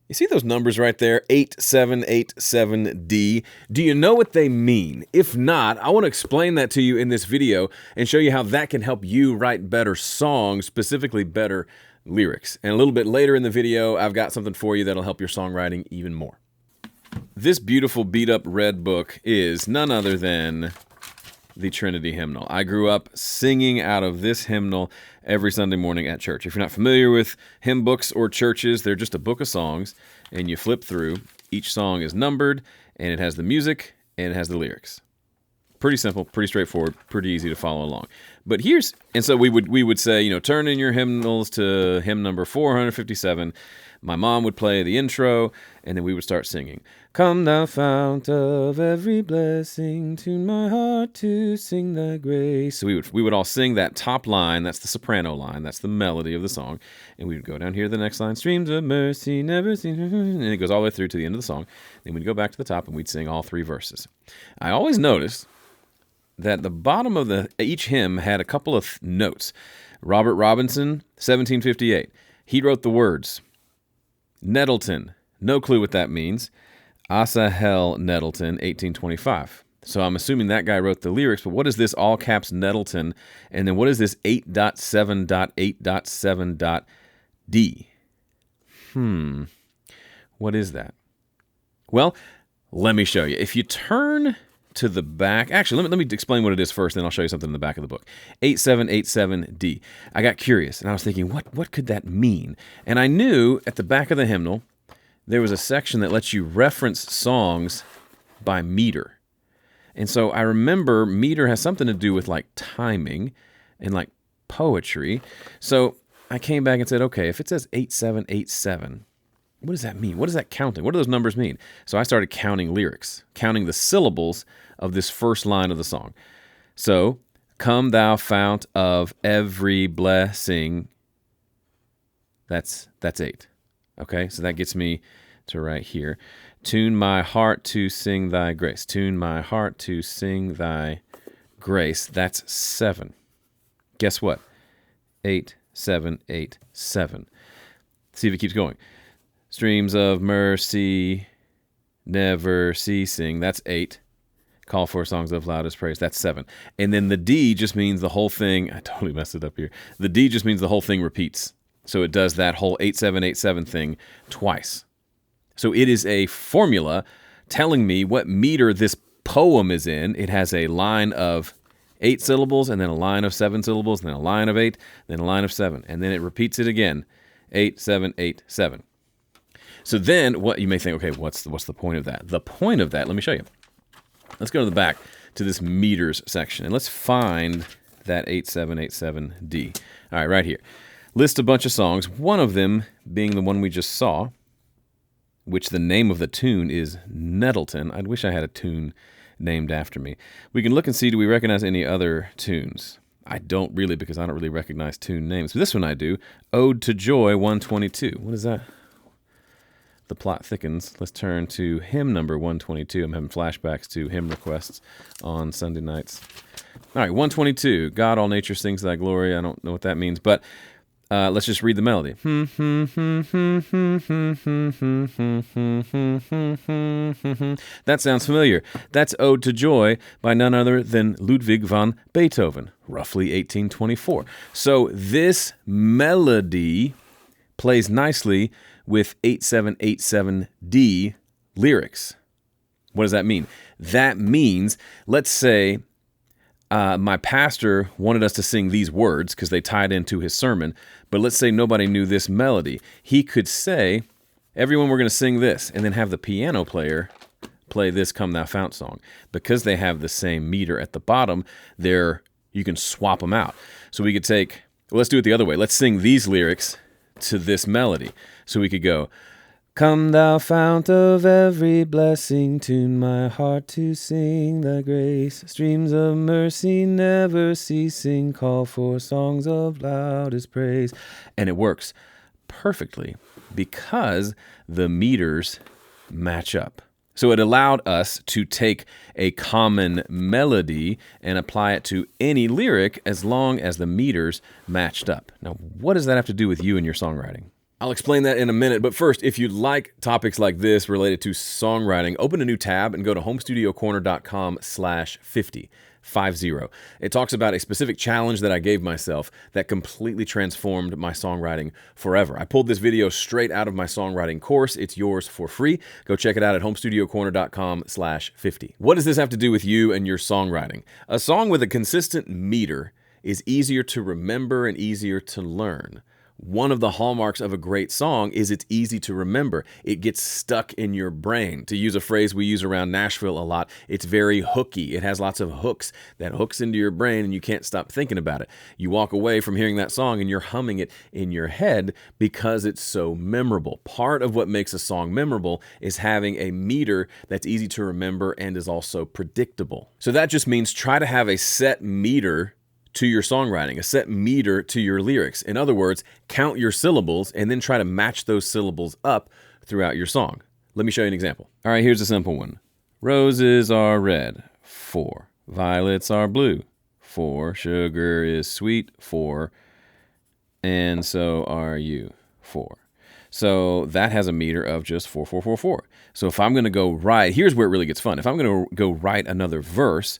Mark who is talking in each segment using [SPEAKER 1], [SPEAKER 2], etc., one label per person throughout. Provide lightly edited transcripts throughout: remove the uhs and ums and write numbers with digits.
[SPEAKER 1] You see those numbers right there, 8787D? Do you know what they mean? If not, I want to explain that to you in this video and show you how that can help you write better songs, specifically better lyrics. And a little bit later in the video, I've got something for you that'll help your songwriting even more. This beautiful beat-up red book is none other than the Trinity Hymnal. I grew up singing out of this hymnal every Sunday morning at church. If you're not familiar with hymn books or churches, they're just a book of songs, and you flip through. Each song is numbered, and it has the music, and it has the lyrics. Pretty simple, pretty straightforward, pretty easy to follow along. But so we would say, turn in your hymnals to hymn number 457. My mom would play the intro, and then we would start singing. Come thou fount of every blessing, tune my heart to sing thy grace. So we would all sing that top line, that's the soprano line, that's the melody of the song. And we would go down here to the next line, streams of mercy, never seen, and it goes all the way through to the end of the song. Then we'd go back to the top and we'd sing all three verses. I always noticed that the bottom of each hymn had a couple of notes. Robert Robinson, 1758, he wrote the words. Nettleton, no clue what that means. Asahel Nettleton, 1825. So I'm assuming that guy wrote the lyrics, but what is this all caps Nettleton? And then what is this 8.7.8.7.D? What is that? Well, let me show you. If you turn to the back, actually, let me explain what it is first, then I'll show you something in the back of the book. 8787D. I got curious, and I was thinking, what could that mean? And I knew at the back of the hymnal, there was a section that lets you reference songs by meter. And so I remember meter has something to do with like timing and like poetry. So I came back and said, okay, if it says 8787, what does that mean? What is that counting? What do those numbers mean? So I started counting lyrics, counting the syllables of this first line of the song. So, come thou fount of every blessing. That's 8. Okay, so that gets me to right here. Tune my heart to sing thy grace. Tune my heart to sing thy grace. That's 7. Guess what? 8, 7, 8, 7. See if it keeps going. Streams of mercy, never ceasing. That's 8. Call for songs of loudest praise. That's 7. And then the D just means the whole thing. I totally messed it up here. The D just means the whole thing repeats. So it does that whole 8787 thing twice. So it is a formula telling me what meter this poem is in. It has a line of 8 syllables, and then a line of 7 syllables, and then a line of 8, then a line of 7. And then it repeats it again. 8, 7, 8, 7. So then what you may think, okay, what's the point of that? The point of that, let me show you. Let's go to the back to this meters section, and let's find that 8787D. All right, right here. List a bunch of songs, one of them being the one we just saw, which the name of the tune is Nettleton. I wish I had a tune named after me. We can look and see, do we recognize any other tunes? I don't really, because I don't really recognize tune names. But this one I do. Ode to Joy 122. What is that? The plot thickens. Let's turn to hymn number 122. I'm having flashbacks to hymn requests on Sunday nights. All right, 122. God, all nature sings thy glory. I don't know what that means, but let's just read the melody. That sounds familiar. That's Ode to Joy by none other than Ludwig van Beethoven, roughly 1824. So this melody plays nicely with 8787D lyrics. What does that mean? That means, let's say my pastor wanted us to sing these words because they tied into his sermon, but let's say nobody knew this melody. He could say, everyone, we're going to sing this, and then have the piano player play this Come Thou Fount song. Because they have the same meter at the bottom, you can swap them out. So we could let's do it the other way. Let's sing these lyrics to this melody. So we could go, come thou fount of every blessing, tune my heart to sing thy grace. Streams of mercy never ceasing, call for songs of loudest praise. And it works perfectly because the meters match up. So it allowed us to take a common melody and apply it to any lyric as long as the meters matched up. Now, what does that have to do with you and your songwriting? I'll explain that in a minute, but first, if you'd like topics like this related to songwriting, open a new tab and go to homestudiocorner.com/50. It talks about a specific challenge that I gave myself that completely transformed my songwriting forever. I pulled this video straight out of my songwriting course. It's yours for free. Go check it out at homestudiocorner.com/50. What does this have to do with you and your songwriting? A song with a consistent meter is easier to remember and easier to learn. One of the hallmarks of a great song is it's easy to remember. It gets stuck in your brain. To use a phrase we use around Nashville a lot, it's very hooky. It has lots of hooks that hooks into your brain and you can't stop thinking about it. You walk away from hearing that song and you're humming it in your head because it's so memorable. Part of what makes a song memorable is having a meter that's easy to remember and is also predictable. So that just means try to have a set meter to your songwriting, a set meter to your lyrics. In other words, count your syllables and then try to match those syllables up throughout your song. Let me show you an example. All right, here's a simple one. Roses are red, 4. Violets are blue, 4. Sugar is sweet, 4. And so are you, 4. So that has a meter of just 4, 4, 4, 4. So if I'm going to go write, here's where it really gets fun. If I'm going to go write another verse,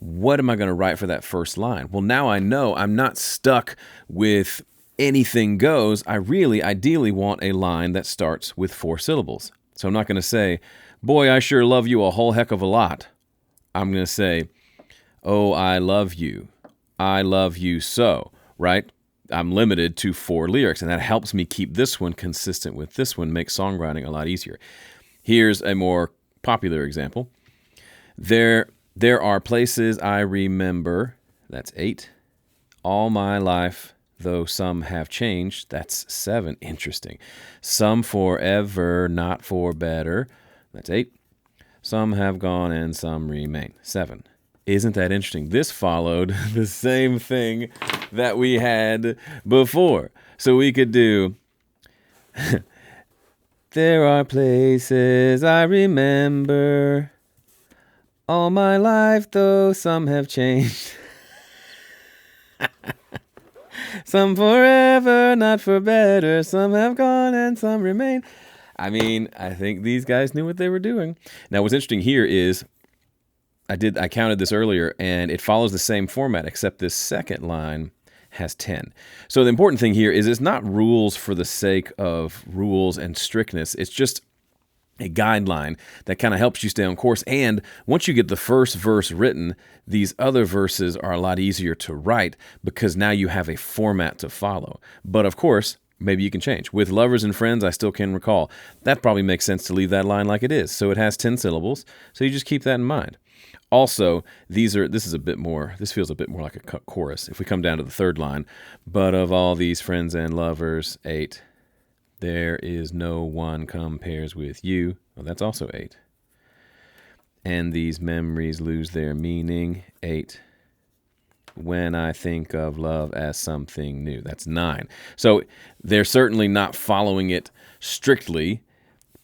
[SPEAKER 1] what am I going to write for that first line? Well, now I know I'm not stuck with anything goes. I really ideally want a line that starts with 4 syllables. So I'm not going to say, boy, I sure love you a whole heck of a lot. I'm going to say, oh, I love you. I love you so, right? I'm limited to 4 lyrics, and that helps me keep this one consistent with this one, make songwriting a lot easier. Here's a more popular example. There are places I remember, that's 8, all my life, though some have changed, that's 7, interesting. Some forever, not for better, that's 8. Some have gone and some remain, 7. Isn't that interesting? This followed the same thing that we had before. So we could do, there are places I remember, all my life, though some have changed. Some forever, not for better. Some have gone and some remain. I mean, I think these guys knew what they were doing. Now, what's interesting here is I counted this earlier, and it follows the same format, except this second line has 10. So the important thing here is it's not rules for the sake of rules and strictness. It's just a guideline that kind of helps you stay on course. And once you get the first verse written, these other verses are a lot easier to write because now you have a format to follow. But of course, maybe you can change. With lovers and friends, I still can recall. That probably makes sense to leave that line like it is. So it has 10 syllables. So you just keep that in mind. Also, this feels a bit more like a chorus. If we come down to the third line, but of all these friends and lovers, 8. There is no one compares with you. Well, that's also 8. And these memories lose their meaning. 8. When I think of love as something new. That's 9. So they're certainly not following it strictly,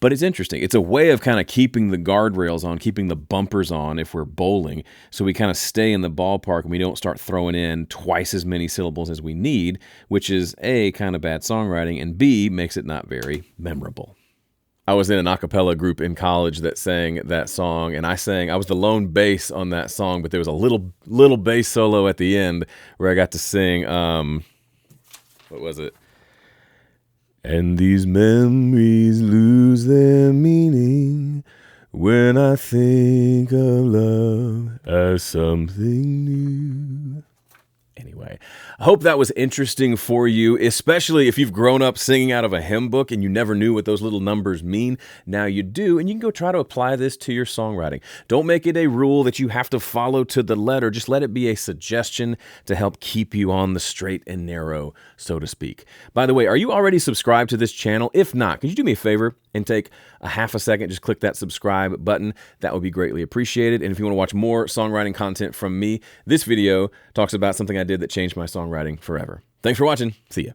[SPEAKER 1] but it's interesting. It's a way of kind of keeping the guardrails on, keeping the bumpers on if we're bowling, so we kind of stay in the ballpark and we don't start throwing in twice as many syllables as we need, which is A, kind of bad songwriting, and B, makes it not very memorable. I was in an a cappella group in college that sang that song, and I was the lone bass on that song, but there was a little bass solo at the end where I got to sing, what was it? And these memories lose their meaning when I think of love as something new. Anyway, I hope that was interesting for you, especially if you've grown up singing out of a hymn book and you never knew what those little numbers mean. Now you do, and you can go try to apply this to your songwriting. Don't make it a rule that you have to follow to the letter. Just let it be a suggestion to help keep you on the straight and narrow, so to speak. By the way, are you already subscribed to this channel? If not, could you do me a favor and take a half a second, just click that subscribe button. That would be greatly appreciated. And if you want to watch more songwriting content from me, this video talks about something I did that changed my songwriting forever. Thanks for watching. See ya.